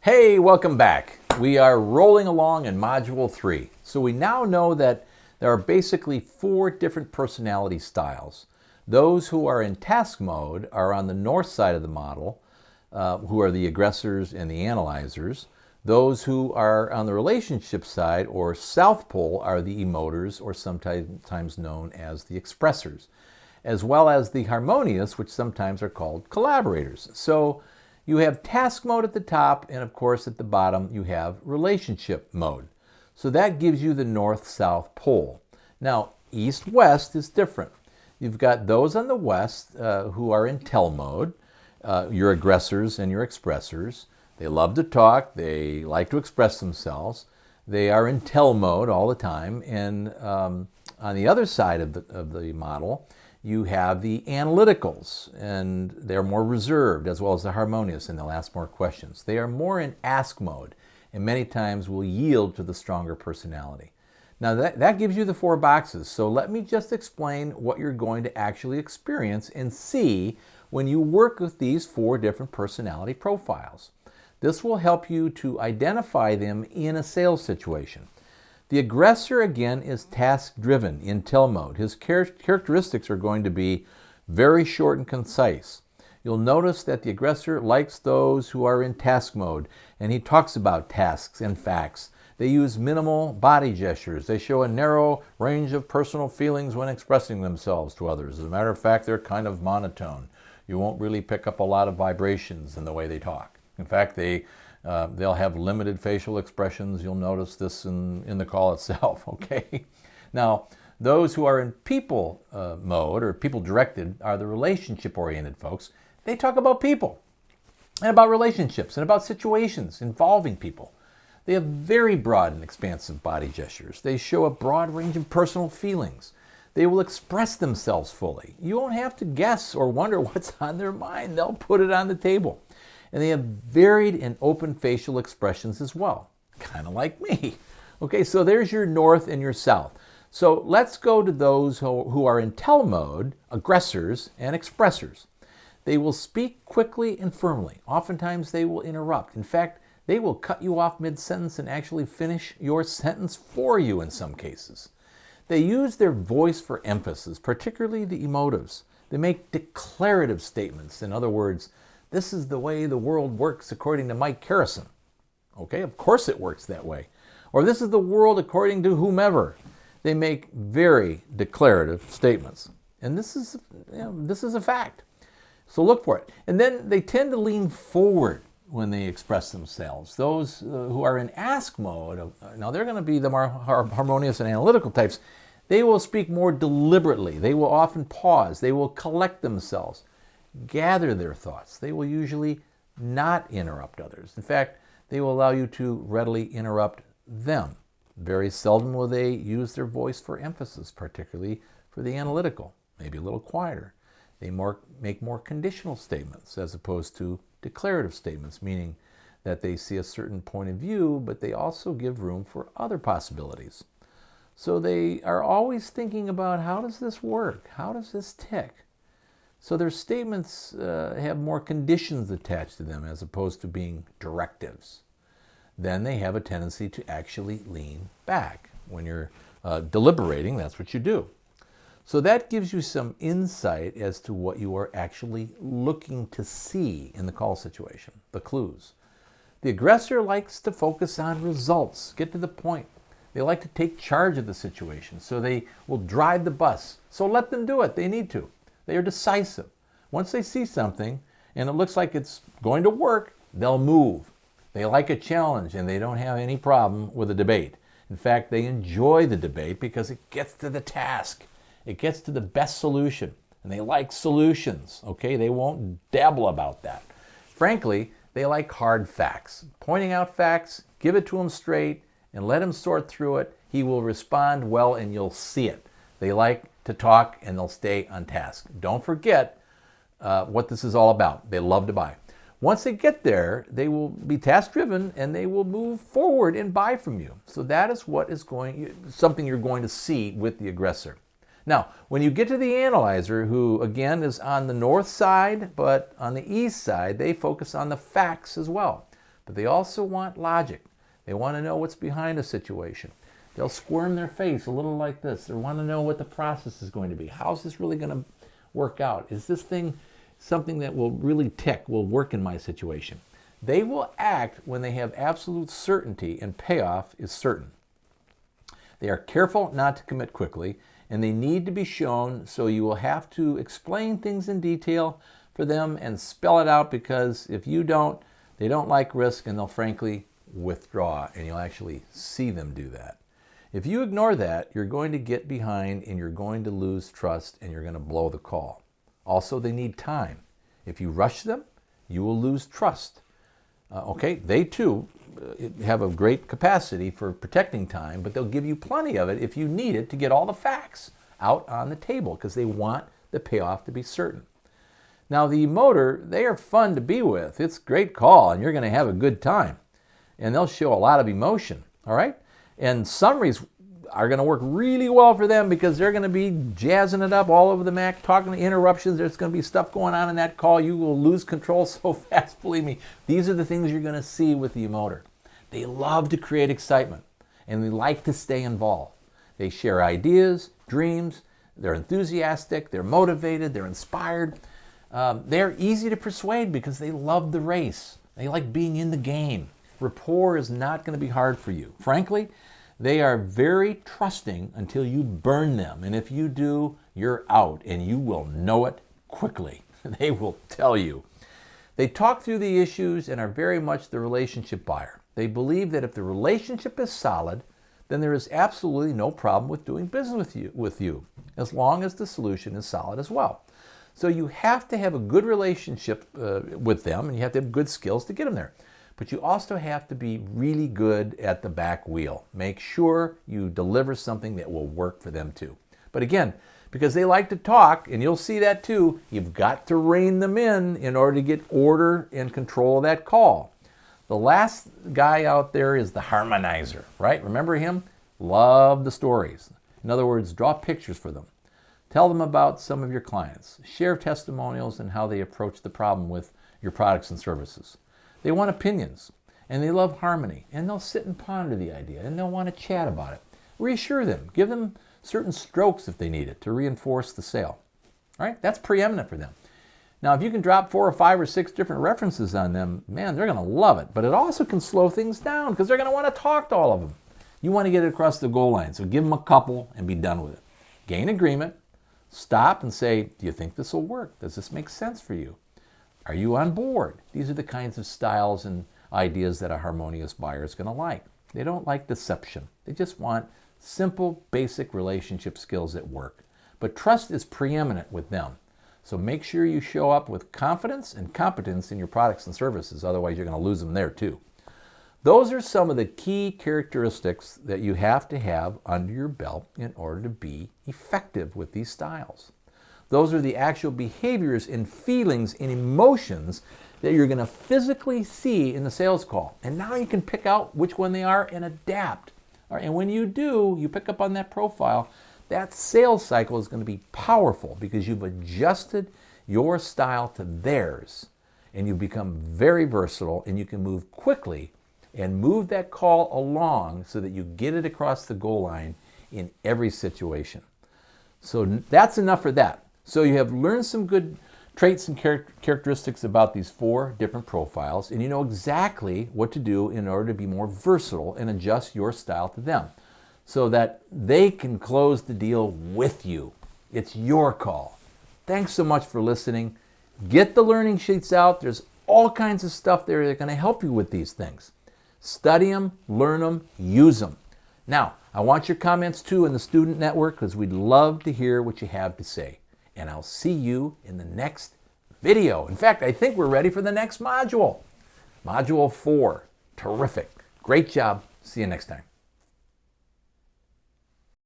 Hey, welcome back. We are rolling along in Module 3. So we now know that there are basically 4 different personality styles. Those who are in task mode are on the north side of the model, who are the aggressors and the analyzers. Those who are on the relationship side, or south pole, are the emoters, or sometimes known as the expressors, as well as the harmonious, which sometimes are called collaborators. So you have task mode at the top, and of course at the bottom you have relationship mode. So that gives you the north-south pole. Now, east-west is different. You've got those on the west who are in tell mode, your aggressors and your expressors. They love to talk, they like to express themselves. They are in tell mode all the time, and on the other side of the model, you have the analyticals, and they're more reserved, as well as the harmonious, and they'll ask more questions. They are more in ask mode, and many times will yield to the stronger personality. Now that gives you the 4 boxes, so let me just explain what you're going to actually experience and see when you work with these 4 different personality profiles. This will help you to identify them in a sales situation. The aggressor, again, is task-driven in tell mode. His characteristics are going to be very short and concise. You'll notice that the aggressor likes those who are in task mode, and he talks about tasks and facts. They use minimal body gestures. They show a narrow range of personal feelings when expressing themselves to others. As a matter of fact, they're kind of monotone. You won't really pick up a lot of vibrations in the way they talk. In fact, they'll have limited facial expressions. You'll notice this in the call itself, okay? Now, those who are in people mode, or people-directed, are the relationship-oriented folks. They talk about people, and about relationships, and about situations involving people. They have very broad and expansive body gestures. They show a broad range of personal feelings. They will express themselves fully. You won't have to guess or wonder what's on their mind. They'll put it on the table. And they have varied and open facial expressions as well, kind of like me. Okay, so there's your north and your south. So let's go to those who are in tell mode, aggressors and expressors. They will speak quickly and firmly. Oftentimes they will interrupt. In fact, they will cut you off mid-sentence and actually finish your sentence for you in some cases. They use their voice for emphasis, particularly the emotives. They make declarative statements. In other words, this is the way the world works according to Mike Harrison. Okay, of course it works that way. Or this is the world according to whomever. They make very declarative statements. And this is a fact. So look for it. And then they tend to lean forward when they express themselves. Those who are in ask mode, now they're going to be the more harmonious and analytical types. They will speak more deliberately. They will often pause. They will collect themselves, gather their thoughts. They will usually not interrupt others. In fact, they will allow you to readily interrupt them. Very seldom will they use their voice for emphasis, particularly for the analytical, maybe a little quieter. They make more conditional statements as opposed to declarative statements, meaning that they see a certain point of view, but they also give room for other possibilities. So they are always thinking about, how does this work? How does this tick? So their statements have more conditions attached to them as opposed to being directives. Then they have a tendency to actually lean back. When you're deliberating, that's what you do. So that gives you some insight as to what you are actually looking to see in the call situation, the clues. The aggressor likes to focus on results, get to the point. They like to take charge of the situation, so they will drive the bus. So let them do it. They need to. They are decisive. Once they see something and it looks like it's going to work, they'll move. They like a challenge, and they don't have any problem with a debate. In fact, they enjoy the debate because it gets to the task. It gets to the best solution, and they like solutions, okay? They won't dabble about that. Frankly, they like hard facts. Pointing out facts, give it to him straight, and let him sort through it. He will respond well, and you'll see it. They like to talk, and they'll stay on task. Don't forget what this is all about. They love to buy. Once they get there, they will be task-driven, and they will move forward and buy from you. So that is what is something you're going to see with the aggressor. Now, when you get to the analyzer, who again is on the north side, but on the east side, they focus on the facts as well. but they also want logic. They want to know what's behind a situation. They'll squirm their face a little like this. They want to know what the process is going to be. How's this really going to work out? Is this thing something that will really tick, will work in my situation? They will act when they have absolute certainty and payoff is certain. They are careful not to commit quickly, and they need to be shown, so you will have to explain things in detail for them and spell it out, because if you don't, they don't like risk and they'll frankly withdraw, and you'll actually see them do that. If you ignore that, you're going to get behind and you're going to lose trust and you're going to blow the call. Also, they need time. If you rush them, you will lose trust. Okay, they too have a great capacity for protecting time, but they'll give you plenty of it if you need it to get all the facts out on the table, because they want the payoff to be certain. Now, the motor, they are fun to be with. It's a great call and you're going to have a good time. And they'll show a lot of emotion, all right? And summaries are going to work really well for them, because they're going to be jazzing it up all over the Mac, talking to interruptions. There's going to be stuff going on in that call. You will lose control so fast, believe me. These are the things you're going to see with the emoter. They love to create excitement, and they like to stay involved. They share ideas, dreams. They're enthusiastic. They're motivated. They're inspired. They're easy to persuade because they love the race. They like being in the game. Rapport is not going to be hard for you. Frankly, they are very trusting until you burn them. And if you do, you're out, and you will know it quickly. They will tell you. They talk through the issues and are very much the relationship buyer. They believe that if the relationship is solid, then there is absolutely no problem with doing business with you, as long as the solution is solid as well. So you have to have a good relationship with them, and you have to have good skills to get them there. But you also have to be really good at the back wheel. Make sure you deliver something that will work for them too. But again, because they like to talk, and you'll see that too, you've got to rein them in order to get order and control of that call. The last guy out there is the harmonizer, right? Remember him? Love the stories. In other words, draw pictures for them. Tell them about some of your clients. Share testimonials and how they approach the problem with your products and services. They want opinions, and they love harmony, and they'll sit and ponder the idea, and they'll want to chat about it. Reassure them. Give them certain strokes if they need it to reinforce the sale. All right? That's preeminent for them. Now, if you can drop 4 or 5 or 6 different references on them, man, they're going to love it. But it also can slow things down, because they're going to want to talk to all of them. You want to get it across the goal line, so give them a couple and be done with it. Gain agreement. Stop and say, do you think this will work? Does this make sense for you? Are you on board? These are the kinds of styles and ideas that a harmonious buyer is going to like. They don't like deception. They just want simple, basic relationship skills that work. But trust is preeminent with them. So make sure you show up with confidence and competence in your products and services. Otherwise, you're going to lose them there too. Those are some of the key characteristics that you have to have under your belt in order to be effective with these styles. Those are the actual behaviors and feelings and emotions that you're going to physically see in the sales call. And now you can pick out which one they are and adapt. All right, and when you do, you pick up on that profile, that sales cycle is going to be powerful, because you've adjusted your style to theirs, and you've become very versatile, and you can move quickly and move that call along so that you get it across the goal line in every situation. So that's enough for that. So you have learned some good traits and characteristics about these 4 different profiles, and you know exactly what to do in order to be more versatile and adjust your style to them so that they can close the deal with you. It's your call. Thanks so much for listening. Get the learning sheets out. There's all kinds of stuff there that are going to help you with these things. Study them, learn them, use them. Now, I want your comments too in the student network, because we'd love to hear what you have to say. And I'll see you in the next video. In fact, I think we're ready for the next module. Module 4. Terrific. Great job. See you next time.